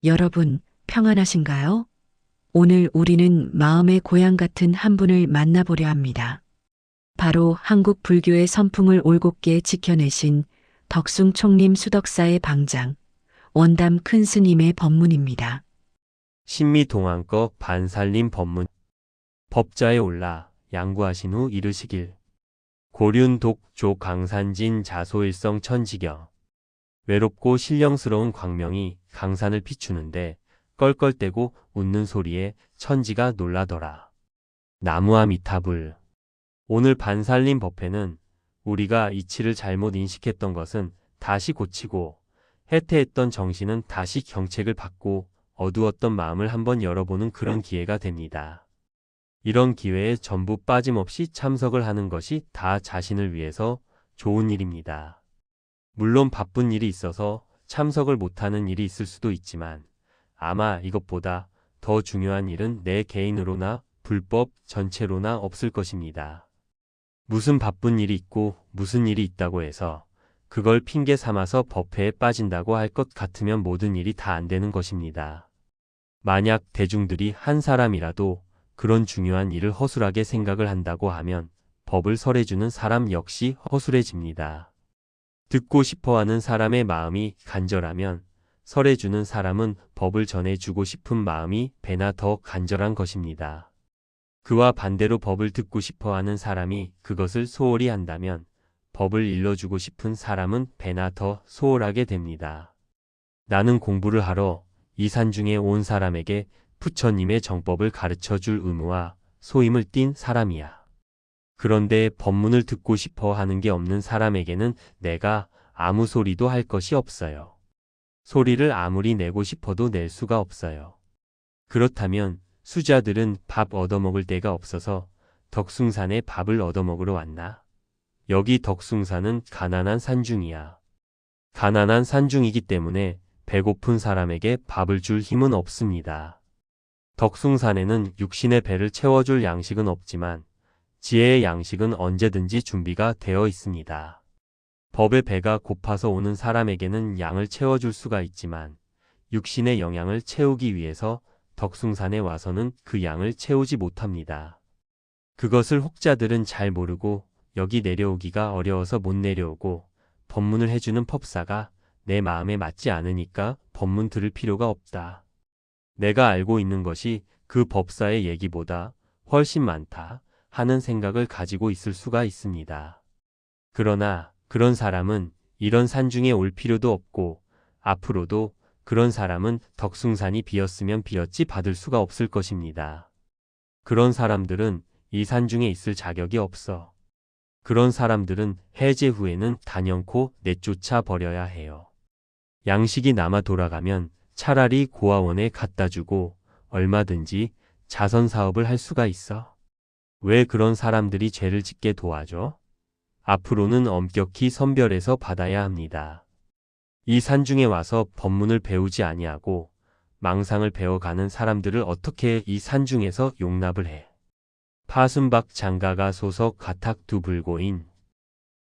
여러분, 평안하신가요? 오늘 우리는 마음의 고향 같은 한 분을 만나보려 합니다. 바로 한국 불교의 선풍을 올곧게 지켜내신 덕숭 총림 수덕사의 방장, 원담 큰 스님의 법문입니다. 신미동안거 반살림 법문. 법자에 올라 양구하신 후 이르시길. 고륜 독조 강산진 자소일성 천지경. 외롭고 신령스러운 광명이 강산을 비추는데 껄껄대고 웃는 소리에 천지가 놀라더라. 나무아미타불. 오늘 반살림 법회는 우리가 이치를 잘못 인식했던 것은 다시 고치고 해태했던 정신은 다시 경책을 받고 어두웠던 마음을 한번 열어보는 그런 기회가 됩니다. 이런 기회에 전부 빠짐없이 참석을 하는 것이 다 자신을 위해서 좋은 일입니다. 물론 바쁜 일이 있어서 참석을 못하는 일이 있을 수도 있지만 아마 이것보다 더 중요한 일은 내 개인으로나 불법 전체로나 없을 것입니다. 무슨 바쁜 일이 있고 무슨 일이 있다고 해서 그걸 핑계 삼아서 법회에 빠진다고 할 것 같으면 모든 일이 다 안 되는 것입니다. 만약 대중들이 한 사람이라도 그런 중요한 일을 허술하게 생각을 한다고 하면 법을 설해주는 사람 역시 허술해집니다. 듣고 싶어하는 사람의 마음이 간절하면 설해주는 사람은 법을 전해주고 싶은 마음이 배나 더 간절한 것입니다. 그와 반대로 법을 듣고 싶어하는 사람이 그것을 소홀히 한다면 법을 일러주고 싶은 사람은 배나 더 소홀하게 됩니다. 나는 공부를 하러 이 산중에 온 사람에게 부처님의 정법을 가르쳐 줄 의무와 소임을 띈 사람이야. 그런데 법문을 듣고 싶어 하는 게 없는 사람에게는 내가 아무 소리도 할 것이 없어요. 소리를 아무리 내고 싶어도 낼 수가 없어요. 그렇다면 수자들은 밥 얻어먹을 데가 없어서 덕숭산에 밥을 얻어먹으러 왔나? 여기 덕숭산은 가난한 산중이야. 가난한 산중이기 때문에 배고픈 사람에게 밥을 줄 힘은 없습니다. 덕숭산에는 육신의 배를 채워줄 양식은 없지만 지혜의 양식은 언제든지 준비가 되어 있습니다. 법의 배가 고파서 오는 사람에게는 양을 채워줄 수가 있지만 육신의 영양을 채우기 위해서 덕숭산에 와서는 그 양을 채우지 못합니다. 그것을 혹자들은 잘 모르고 여기 내려오기가 어려워서 못 내려오고 법문을 해주는 법사가 내 마음에 맞지 않으니까 법문 들을 필요가 없다. 내가 알고 있는 것이 그 법사의 얘기보다 훨씬 많다 하는 생각을 가지고 있을 수가 있습니다. 그러나 그런 사람은 이런 산중에 올 필요도 없고 앞으로도 그런 사람은 덕숭산이 비었으면 비었지 받을 수가 없을 것입니다. 그런 사람들은 이 산중에 있을 자격이 없어. 그런 사람들은 해제 후에는 단연코 내쫓아 버려야 해요. 양식이 남아 돌아가면 차라리 고아원에 갖다 주고 얼마든지 자선 사업을 할 수가 있어. 왜 그런 사람들이 죄를 짓게 도와줘? 앞으로는 엄격히 선별해서 받아야 합니다. 이 산중에 와서 법문을 배우지 아니하고 망상을 배워가는 사람들을 어떻게 이 산중에서 용납을 해? 파순박 장가가 소석 가탁두 불고인.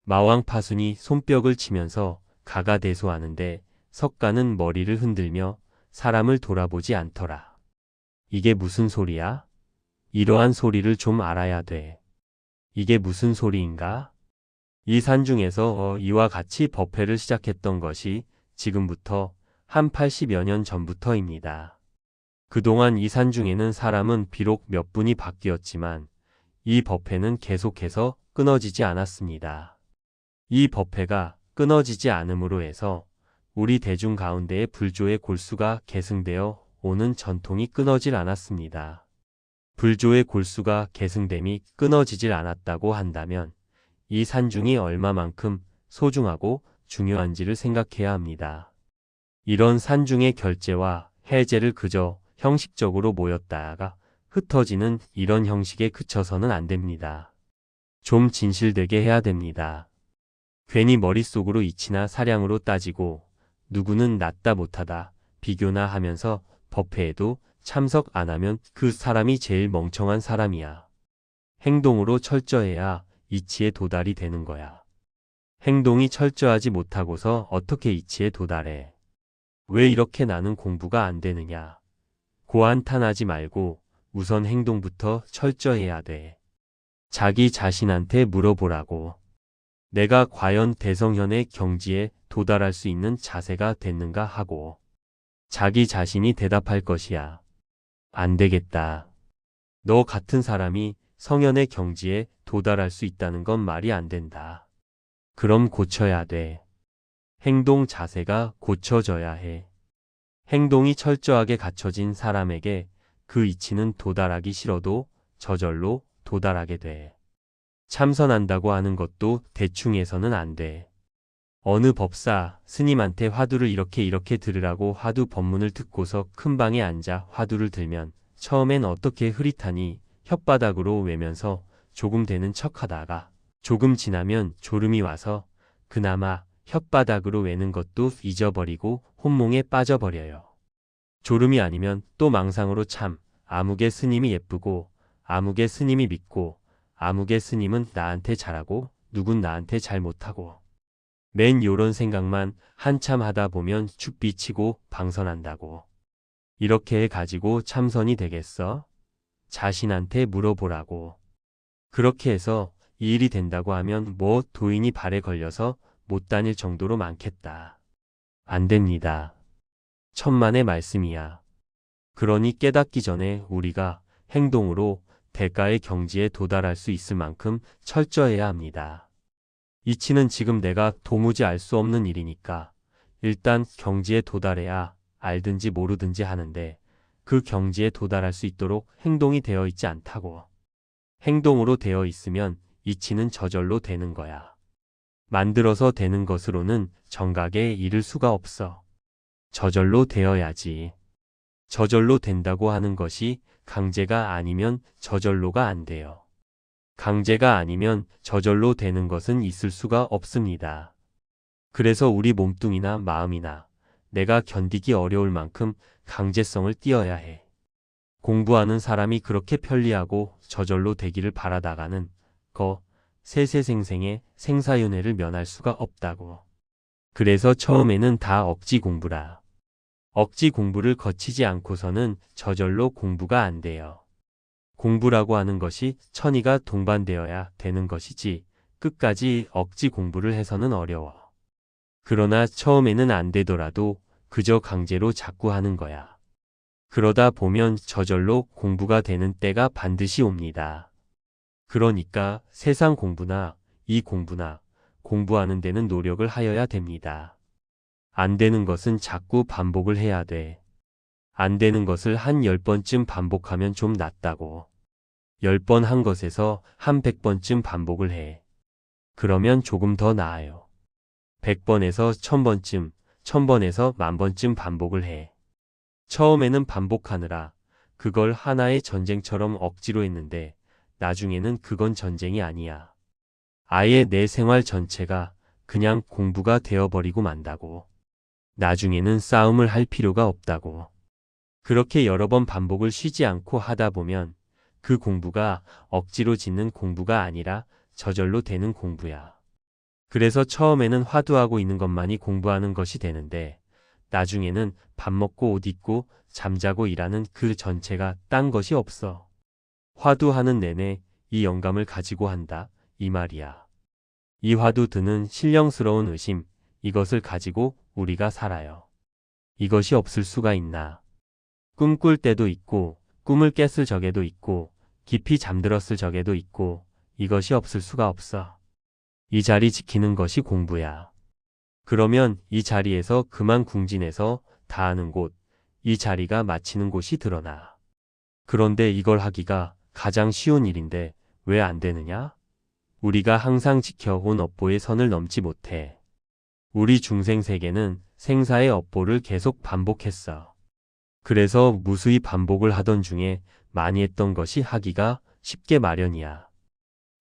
마왕 파순이 손뼉을 치면서 가가대소하는데 석가는 머리를 흔들며 사람을 돌아보지 않더라. 이게 무슨 소리야? 이러한 소리를 좀 알아야 돼. 이게 무슨 소리인가? 이 산중에서 이와 같이 법회를 시작했던 것이 지금부터 한 80여 년 전부터입니다. 그동안 이 산중에는 사람은 비록 몇 분이 바뀌었지만 이 법회는 계속해서 끊어지지 않았습니다. 이 법회가 끊어지지 않음으로 해서 우리 대중 가운데의 불조의 골수가 계승되어 오는 전통이 끊어질 않았습니다. 불조의 골수가 계승됨이 끊어지질 않았다고 한다면 이 산중이 얼마만큼 소중하고 중요한지를 생각해야 합니다. 이런 산중의 결제와 해제를 그저 형식적으로 모였다가 흩어지는 이런 형식에 그쳐서는 안 됩니다. 좀 진실되게 해야 됩니다. 괜히 머릿속으로 이치나 사량으로 따지고 누구는 낫다 못하다 비교나 하면서 법회에도 참석 안 하면 그 사람이 제일 멍청한 사람이야. 행동으로 철저해야 이치에 도달이 되는 거야. 행동이 철저하지 못하고서 어떻게 이치에 도달해? 왜 이렇게 나는 공부가 안 되느냐. 고한탄하지 말고 우선 행동부터 철저해야 돼. 자기 자신한테 물어보라고. 내가 과연 대성현의 경지에 도달할 수 있는 자세가 됐는가 하고. 자기 자신이 대답할 것이야. 안 되겠다. 너 같은 사람이 성현의 경지에 도달할 수 있다는 건 말이 안 된다. 그럼 고쳐야 돼. 행동 자세가 고쳐져야 해. 행동이 철저하게 갖춰진 사람에게 그 이치는 도달하기 싫어도 저절로 도달하게 돼. 참선한다고 하는 것도 대충 해서는 안 돼. 어느 법사, 스님한테 화두를 이렇게 들으라고 화두 법문을 듣고서 큰 방에 앉아 화두를 들면 처음엔 어떻게 흐릿하니 혓바닥으로 외면서 조금 되는 척하다가 조금 지나면 졸음이 와서 그나마 혓바닥으로 외는 것도 잊어버리고 혼몽에 빠져버려요. 졸음이 아니면 또 망상으로 참 아무개 스님이 예쁘고 아무개 스님이 믿고 아무개 스님은 나한테 잘하고 누군 나한테 잘 못하고 맨 요런 생각만 한참 하다 보면 축 비치고 방선한다고. 이렇게 가지고 참선이 되겠어? 자신한테 물어보라고. 그렇게 해서 이 일이 된다고 하면 뭐 도인이 발에 걸려서 못 다닐 정도로 많겠다. 안 됩니다. 천만의 말씀이야. 그러니 깨닫기 전에 우리가 행동으로 대가의 경지에 도달할 수 있을 만큼 철저해야 합니다. 이치는 지금 내가 도무지 알 수 없는 일이니까 일단 경지에 도달해야 알든지 모르든지 하는데 그 경지에 도달할 수 있도록 행동이 되어 있지 않다고. 행동으로 되어 있으면 이치는 저절로 되는 거야. 만들어서 되는 것으로는 정각에 이를 수가 없어. 저절로 되어야지. 저절로 된다고 하는 것이 강제가 아니면 저절로가 안 돼요. 강제가 아니면 저절로 되는 것은 있을 수가 없습니다. 그래서 우리 몸뚱이나 마음이나 내가 견디기 어려울 만큼 강제성을 띄어야 해. 공부하는 사람이 그렇게 편리하고 저절로 되기를 바라다가는 세세생생의 생사윤회를 면할 수가 없다고. 그래서 처음에는 다 억지 공부라. 억지 공부를 거치지 않고서는 저절로 공부가 안 돼요. 공부라고 하는 것이 천이가 동반되어야 되는 것이지 끝까지 억지 공부를 해서는 어려워. 그러나 처음에는 안 되더라도 그저 강제로 자꾸 하는 거야. 그러다 보면 저절로 공부가 되는 때가 반드시 옵니다. 그러니까 세상 공부나 이 공부나 공부하는 데는 노력을 하여야 됩니다. 안 되는 것은 자꾸 반복을 해야 돼. 안 되는 것을 한 10번쯤 반복하면 좀 낫다고. 10번 한 것에서 한 100번쯤 반복을 해. 그러면 조금 더 나아요. 100번에서 1000번쯤, 1000번에서 10,000번쯤 반복을 해. 처음에는 반복하느라 그걸 하나의 전쟁처럼 억지로 했는데 나중에는 그건 전쟁이 아니야. 아예 내 생활 전체가 그냥 공부가 되어버리고 만다고. 나중에는 싸움을 할 필요가 없다고. 그렇게 여러 번 반복을 쉬지 않고 하다 보면 그 공부가 억지로 짓는 공부가 아니라 저절로 되는 공부야. 그래서 처음에는 화두하고 있는 것만이 공부하는 것이 되는데 나중에는 밥 먹고 옷 입고 잠자고 일하는 그 전체가 딴 것이 없어. 화두하는 내내 이 영감을 가지고 한다, 이 말이야. 이 화두 드는 신령스러운 의심, 이것을 가지고 우리가 살아요. 이것이 없을 수가 있나. 꿈꿀 때도 있고 꿈을 깼을 적에도 있고 깊이 잠들었을 적에도 있고 이것이 없을 수가 없어. 이 자리 지키는 것이 공부야. 그러면 이 자리에서 그만 궁진해서 다하는 곳, 이 자리가 마치는 곳이 드러나. 그런데 이걸 하기가 가장 쉬운 일인데 왜 안 되느냐? 우리가 항상 지켜온 업보의 선을 넘지 못해. 우리 중생 세계는 생사의 업보를 계속 반복했어. 그래서 무수히 반복을 하던 중에 많이 했던 것이 하기가 쉽게 마련이야.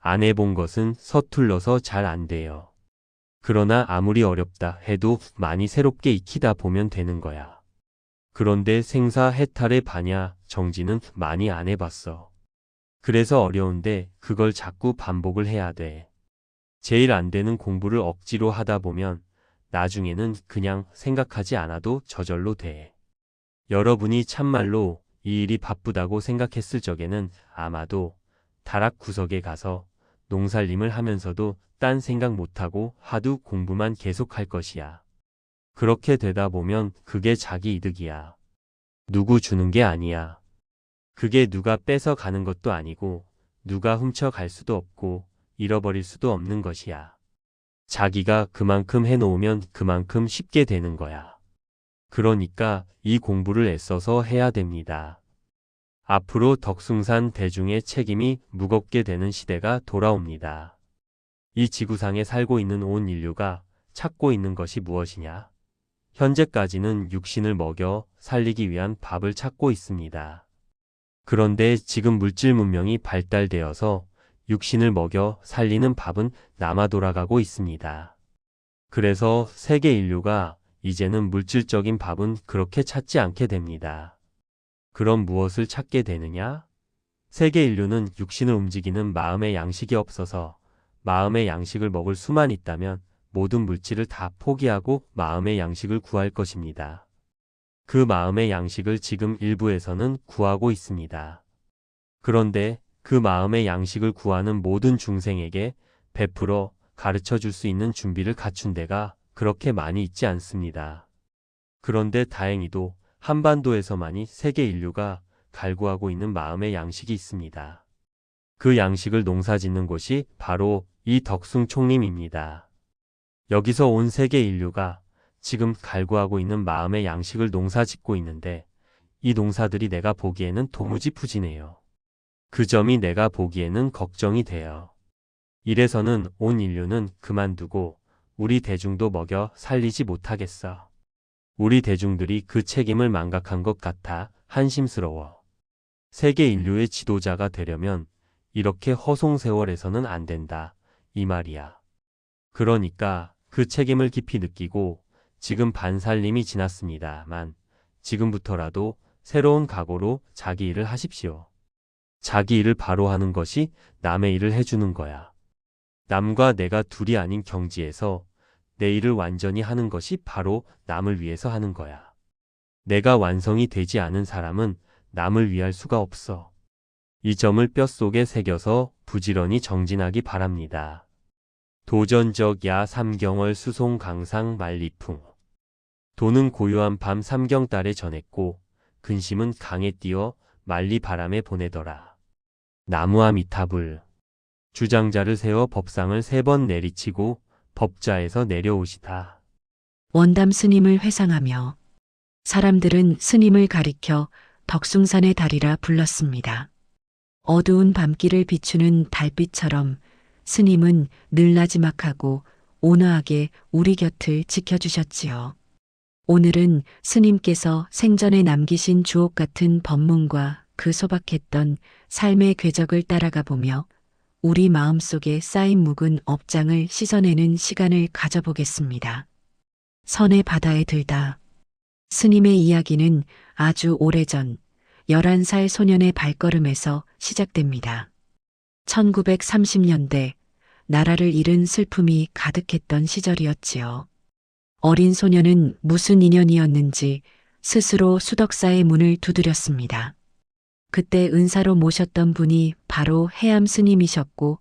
안 해본 것은 서툴러서 잘 안 돼요. 그러나 아무리 어렵다 해도 많이 새롭게 익히다 보면 되는 거야. 그런데 생사 해탈의 반야 정지는 많이 안 해봤어. 그래서 어려운데 그걸 자꾸 반복을 해야 돼. 제일 안 되는 공부를 억지로 하다 보면 나중에는 그냥 생각하지 않아도 저절로 돼. 여러분이 참말로 이 일이 바쁘다고 생각했을 적에는 아마도 다락 구석에 가서 농살림을 하면서도 딴 생각 못하고 하도 공부만 계속할 것이야. 그렇게 되다 보면 그게 자기 이득이야. 누구 주는 게 아니야. 그게 누가 뺏어 가는 것도 아니고 누가 훔쳐갈 수도 없고 잃어버릴 수도 없는 것이야. 자기가 그만큼 해놓으면 그만큼 쉽게 되는 거야. 그러니까 이 공부를 애써서 해야 됩니다. 앞으로 덕숭산 대중의 책임이 무겁게 되는 시대가 돌아옵니다. 이 지구상에 살고 있는 온 인류가 찾고 있는 것이 무엇이냐? 현재까지는 육신을 먹여 살리기 위한 밥을 찾고 있습니다. 그런데 지금 물질 문명이 발달되어서 육신을 먹여 살리는 밥은 남아 돌아가고 있습니다. 그래서 세계 인류가 이제는 물질적인 밥은 그렇게 찾지 않게 됩니다. 그럼 무엇을 찾게 되느냐? 세계 인류는 육신을 움직이는 마음의 양식이 없어서 마음의 양식을 먹을 수만 있다면 모든 물질을 다 포기하고 마음의 양식을 구할 것입니다. 그 마음의 양식을 지금 일부에서는 구하고 있습니다. 그런데 그 마음의 양식을 구하는 모든 중생에게 베풀어 가르쳐 줄 수 있는 준비를 갖춘 데가 그렇게 많이 있지 않습니다. 그런데 다행히도 한반도에서만이 세계 인류가 갈구하고 있는 마음의 양식이 있습니다. 그 양식을 농사짓는 곳이 바로 이 덕숭 총림입니다. 여기서 온 세계 인류가 지금 갈구하고 있는 마음의 양식을 농사짓고 있는데 이 농사들이 내가 보기에는 도무지 푸지네요. 그 점이 내가 보기에는 걱정이 돼요. 이래서는 온 인류는 그만두고 우리 대중도 먹여 살리지 못하겠어. 우리 대중들이 그 책임을 망각한 것 같아 한심스러워. 세계 인류의 지도자가 되려면 이렇게 허송세월해서는 안 된다, 이 말이야. 그러니까 그 책임을 깊이 느끼고 지금 반살림이 지났습니다만 지금부터라도 새로운 각오로 자기 일을 하십시오. 자기 일을 바로 하는 것이 남의 일을 해주는 거야. 남과 내가 둘이 아닌 경지에서 내 일을 완전히 하는 것이 바로 남을 위해서 하는 거야. 내가 완성이 되지 않은 사람은 남을 위할 수가 없어. 이 점을 뼛속에 새겨서 부지런히 정진하기 바랍니다. 도전적 야 삼경월 수송 강상 말리풍. 도는 고요한 밤 삼경달에 전했고 근심은 강에 띄어 말리 바람에 보내더라. 나무아미타불. 주장자를 세워 법상을 3번 내리치고 법자에서 내려오시다. 원담 스님을 회상하며 사람들은 스님을 가리켜 덕숭산의 달이라 불렀습니다. 어두운 밤길을 비추는 달빛처럼 스님은 늘 나지막하고 온화하게 우리 곁을 지켜주셨지요. 오늘은 스님께서 생전에 남기신 주옥 같은 법문과 그 소박했던 삶의 궤적을 따라가 보며 우리 마음속에 쌓인 묵은 업장을 씻어내는 시간을 가져보겠습니다. 선의 바다에 들다. 스님의 이야기는 아주 오래전 11살 소년의 발걸음에서 시작됩니다. 1930년대 나라를 잃은 슬픔이 가득했던 시절이었지요. 어린 소년은 무슨 인연이었는지 스스로 수덕사의 문을 두드렸습니다. 그때 은사로 모셨던 분이 바로 해암 스님이셨고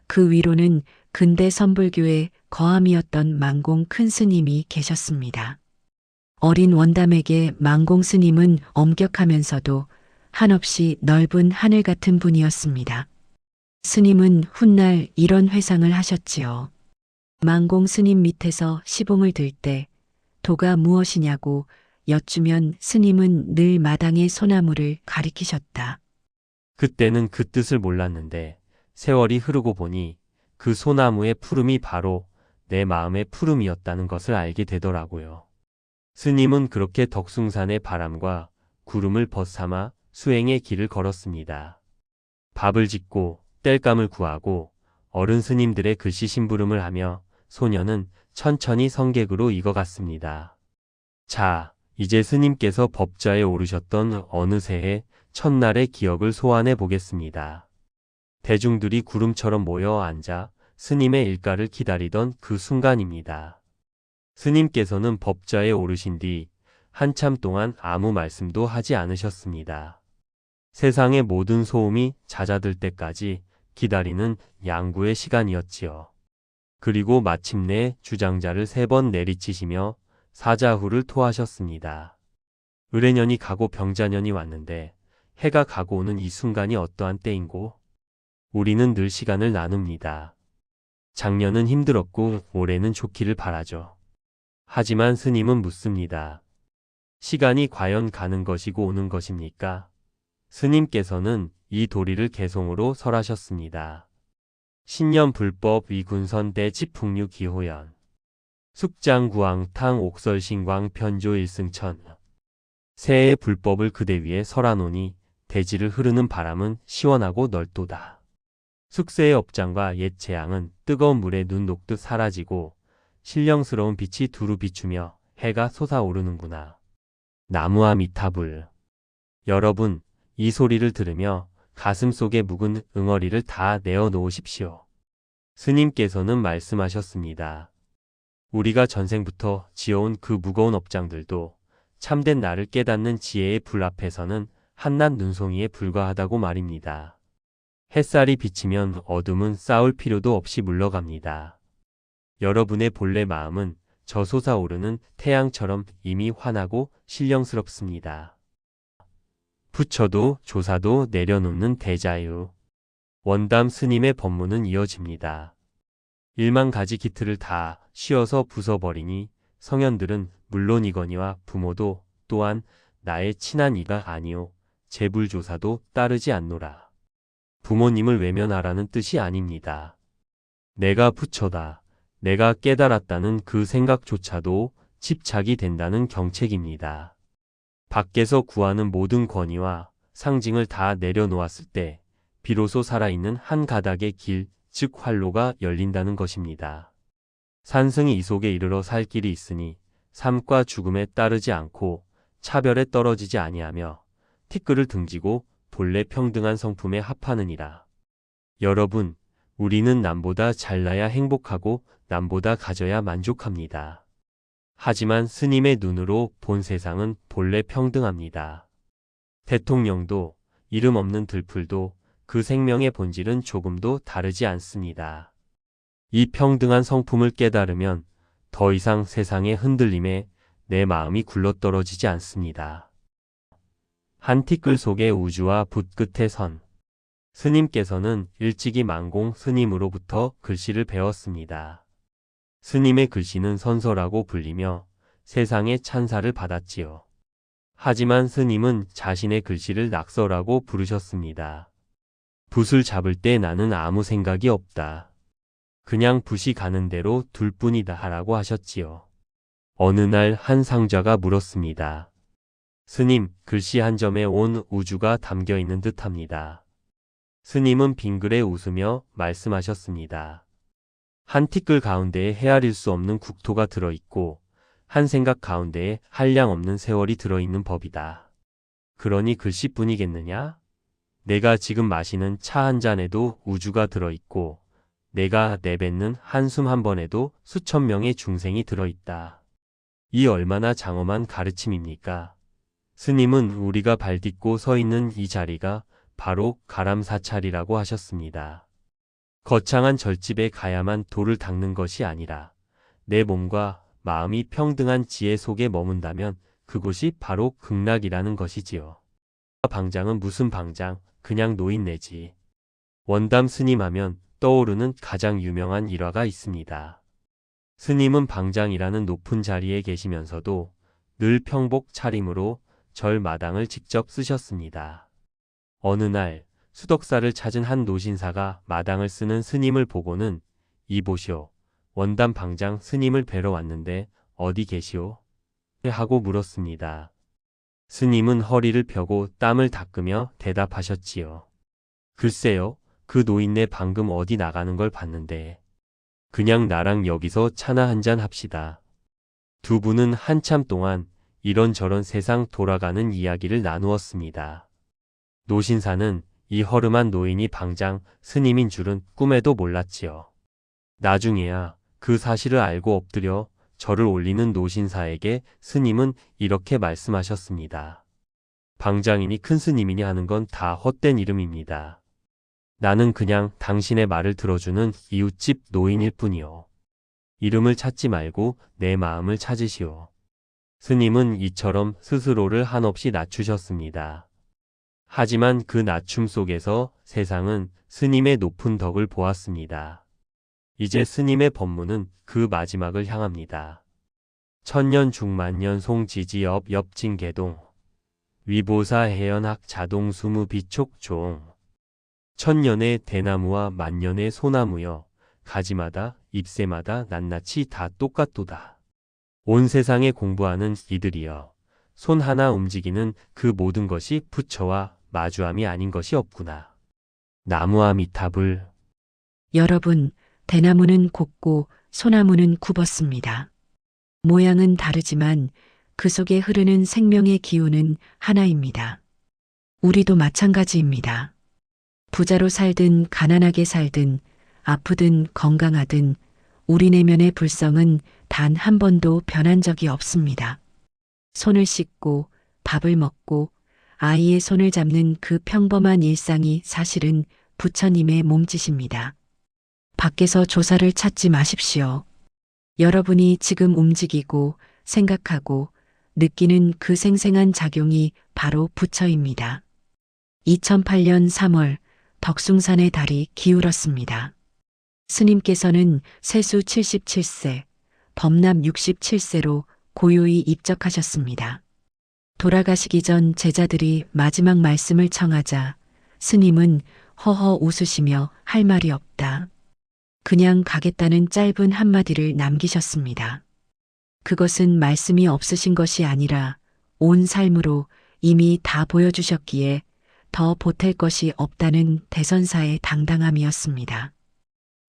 그 위로는 근대 선불교의 거함이었던 망공 큰 스님이 계셨습니다. 어린 원담에게 망공 스님은 엄격하면서도 한없이 넓은 하늘 같은 분이었습니다. 스님은 훗날 이런 회상을 하셨지요. 망공 스님 밑에서 시봉을 들 때 도가 무엇이냐고 여쭈면 스님은 늘 마당의 소나무를 가리키셨다. 그때는 그 뜻을 몰랐는데 세월이 흐르고 보니 그 소나무의 푸름이 바로 내 마음의 푸름이었다는 것을 알게 되더라고요. 스님은 그렇게 덕숭산의 바람과 구름을 벗삼아 수행의 길을 걸었습니다. 밥을 짓고 땔감을 구하고 어른 스님들의 글씨 심부름을 하며 소녀는 천천히 성객으로 익어갔습니다. 자, 이제 스님께서 법좌에 오르셨던 어느 새해 첫날의 기억을 소환해 보겠습니다. 대중들이 구름처럼 모여 앉아 스님의 일가를 기다리던 그 순간입니다. 스님께서는 법좌에 오르신 뒤 한참 동안 아무 말씀도 하지 않으셨습니다. 세상의 모든 소음이 잦아들 때까지 기다리는 양구의 시간이었지요. 그리고 마침내 주장자를 3번 내리치시며 사자후를 토하셨습니다. 을해년이 가고 병자년이 왔는데 해가 가고 오는 이 순간이 어떠한 때인고? 우리는 늘 시간을 나눕니다. 작년은 힘들었고 올해는 좋기를 바라죠. 하지만 스님은 묻습니다. 시간이 과연 가는 것이고 오는 것입니까? 스님께서는 이 도리를 개송으로 설하셨습니다. 신년 불법 위군선 대치풍류 기호연 숙장구왕탕 옥설신광 편조 일승천 새해 불법을 그대 위에 설하노니 대지를 흐르는 바람은 시원하고 넓도다. 숙세의 업장과 옛 재앙은 뜨거운 물에 눈 녹듯 사라지고 신령스러운 빛이 두루 비추며 해가 솟아오르는구나. 나무아 미타불. 여러분, 이 소리를 들으며 가슴 속에 묵은 응어리를 다 내어놓으십시오. 스님께서는 말씀하셨습니다. 우리가 전생부터 지어온 그 무거운 업장들도 참된 나를 깨닫는 지혜의 불 앞에서는 한낱 눈송이에 불과하다고 말입니다. 햇살이 비치면 어둠은 싸울 필요도 없이 물러갑니다. 여러분의 본래 마음은 저 솟아오르는 태양처럼 이미 환하고 신령스럽습니다. 부처도 조사도 내려놓는 대자유. 원담 스님의 법문은 이어집니다. 1만 가지 기틀을 다 씌어서 부숴버리니 성현들은 물론이거니와 부모도 또한 나의 친한 이가 아니오 재불조사도 따르지 않노라. 부모님을 외면하라는 뜻이 아닙니다. 내가 부처다. 내가 깨달았다는 그 생각조차도 집착이 된다는 경책입니다. 밖에서 구하는 모든 권위와 상징을 다 내려놓았을 때 비로소 살아있는 한 가닥의 길, 즉 활로가 열린다는 것입니다. 산승이 이 속에 이르러 살 길이 있으니 삶과 죽음에 따르지 않고 차별에 떨어지지 아니하며 티끌을 등지고 본래 평등한 성품에 합하느니라. 여러분, 우리는 남보다 잘나야 행복하고 남보다 가져야 만족합니다. 하지만 스님의 눈으로 본 세상은 본래 평등합니다. 대통령도 이름 없는 들풀도 그 생명의 본질은 조금도 다르지 않습니다. 이 평등한 성품을 깨달으면 더 이상 세상의 흔들림에 내 마음이 굴러떨어지지 않습니다. 한 티끌 속의 우주와 붓 끝의 선. 스님께서는 일찍이 만공 스님으로부터 글씨를 배웠습니다. 스님의 글씨는 선서라고 불리며 세상의 찬사를 받았지요. 하지만 스님은 자신의 글씨를 낙서라고 부르셨습니다. 붓을 잡을 때 나는 아무 생각이 없다. 그냥 붓이 가는 대로 둘 뿐이다 라고 하셨지요. 어느 날 한 상좌가 물었습니다. 스님, 글씨 한 점에 온 우주가 담겨 있는 듯합니다. 스님은 빙그레 웃으며 말씀하셨습니다. 한 티끌 가운데에 헤아릴 수 없는 국토가 들어있고 한 생각 가운데에 한량 없는 세월이 들어있는 법이다. 그러니 글씨뿐이겠느냐? 내가 지금 마시는 차 한 잔에도 우주가 들어있고 내가 내뱉는 한숨 한 번에도 수천 명의 중생이 들어있다. 이 얼마나 장엄한 가르침입니까? 스님은 우리가 발딛고 서 있는 이 자리가 바로 가람사찰이라고 하셨습니다. 거창한 절집에 가야만 돌을 닦는 것이 아니라 내 몸과 마음이 평등한 지혜 속에 머문다면 그곳이 바로 극락이라는 것이지요. 방장은 무슨 방장, 그냥 노인네지. 원담 스님 하면 떠오르는 가장 유명한 일화가 있습니다. 스님은 방장이라는 높은 자리에 계시면서도 늘 평복 차림으로 절 마당을 직접 쓰셨습니다. 어느 날 수덕사를 찾은 한 노신사가 마당을 쓰는 스님을 보고는 이보시오. 원담 방장 스님을 뵈러 왔는데 어디 계시오? 하고 물었습니다. 스님은 허리를 펴고 땀을 닦으며 대답하셨지요. 글쎄요, 그 노인네 방금 어디 나가는 걸 봤는데. 그냥 나랑 여기서 차나 한잔 합시다. 두 분은 한참 동안 이런저런 세상 돌아가는 이야기를 나누었습니다. 노신사는 이 허름한 노인이 방장 스님인 줄은 꿈에도 몰랐지요. 나중에야 그 사실을 알고 엎드려 절을 올리는 노신사에게 스님은 이렇게 말씀하셨습니다. 방장이니 큰 스님이니 하는 건 다 헛된 이름입니다. 나는 그냥 당신의 말을 들어주는 이웃집 노인일 뿐이요. 이름을 찾지 말고 내 마음을 찾으시오. 스님은 이처럼 스스로를 한없이 낮추셨습니다. 하지만 그 낮춤 속에서 세상은 스님의 높은 덕을 보았습니다. 이제 스님의 법문은 그 마지막을 향합니다. 천년 중만년 송지지업 엽진개동 위보사 해연학 자동 수무 비촉종 천년의 대나무와 만년의 소나무여 가지마다 잎새마다 낱낱이 다 똑같도다. 온 세상에 공부하는 이들이여 손 하나 움직이는 그 모든 것이 부처와 마주함이 아닌 것이 없구나. 나무와 미탑을 여러분, 대나무는 곱고 소나무는 굽었습니다. 모양은 다르지만 그 속에 흐르는 생명의 기운은 하나입니다. 우리도 마찬가지입니다. 부자로 살든 가난하게 살든 아프든 건강하든 우리 내면의 불성은 단 한 번도 변한 적이 없습니다. 손을 씻고 밥을 먹고 아이의 손을 잡는 그 평범한 일상이 사실은 부처님의 몸짓입니다. 밖에서 조사를 찾지 마십시오. 여러분이 지금 움직이고 생각하고 느끼는 그 생생한 작용이 바로 부처입니다. 2008년 3월 덕숭산의 달이 기울었습니다. 스님께서는 세수 77세, 법남 67세로 고요히 입적하셨습니다. 돌아가시기 전 제자들이 마지막 말씀을 청하자 스님은 허허 웃으시며 할 말이 없다. 그냥 가겠다는 짧은 한마디를 남기셨습니다. 그것은 말씀이 없으신 것이 아니라 온 삶으로 이미 다 보여주셨기에 더 보탤 것이 없다는 대선사의 당당함이었습니다.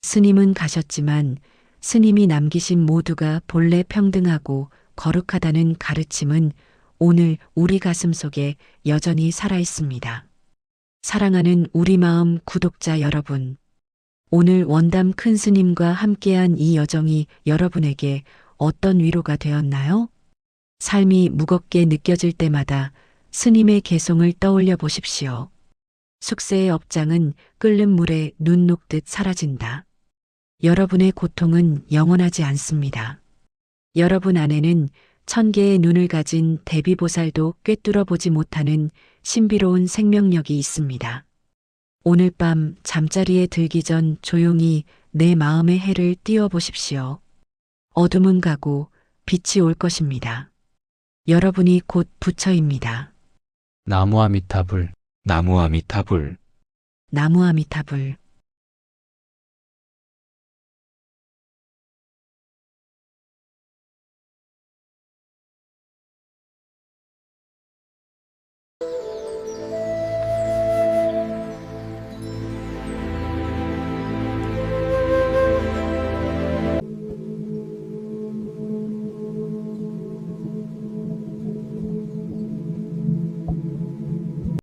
스님은 가셨지만 스님이 남기신 모두가 본래 평등하고 거룩하다는 가르침은 오늘 우리 가슴 속에 여전히 살아있습니다. 사랑하는 우리 마음 구독자 여러분, 오늘 원담 큰 스님과 함께한 이 여정이 여러분에게 어떤 위로가 되었나요? 삶이 무겁게 느껴질 때마다 스님의 개송을 떠올려 보십시오. 숙세의 업장은 끓는 물에 눈 녹듯 사라진다. 여러분의 고통은 영원하지 않습니다. 여러분 안에는 1000개의 눈을 가진 대비보살도 꿰뚫어 보지 못하는 신비로운 생명력이 있습니다. 오늘 밤 잠자리에 들기 전 조용히 내 마음의 해를 띄워 보십시오. 어둠은 가고 빛이 올 것입니다. 여러분이 곧 부처입니다. 나무아미타불, 나무아미타불. 나무아미타불.